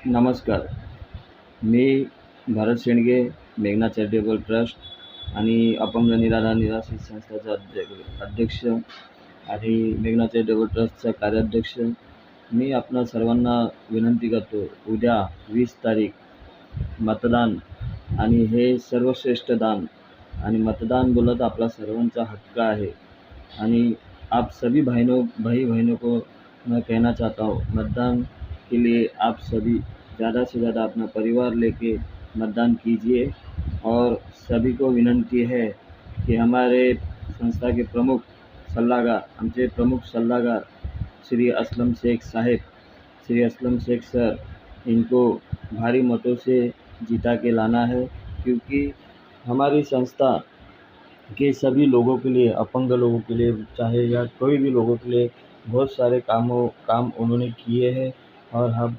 नमस्कार. मी भारत शेंडगे, मेघना charitable trust आणि अपंग निराधार निराश्रित संस्थाचा अध्यक्ष आणि मेघना चॅरिटेबल ट्रस्टचा कार्याध्यक्ष. मी आपणा सर्वांना विनंती करतो, उद्या 20 तारीख मतदान आणि हे सर्वश्रेष्ठ दान आणि मतदान बोलत आपला सर्वांचा हक्क आहे आणि आप सभी भाई बहनों को मैं कहना चाहता हूँ, मतदान के लिए आप सभी ज़्यादा से ज़्यादा अपना परिवार लेके मतदान कीजिए। और सभी को विनंती है कि हमारे संस्था के आमचे प्रमुख सल्लागार श्री असलम शेख साहेब, श्री असलम शेख सर, इनको भारी मतों से जिता के लाना है, क्योंकि हमारी संस्था के सभी लोगों के लिए, अपंग लोगों के लिए चाहे या कोई भी लोगों के लिए बहुत सारे काम उन्होंने किए हैं। और हम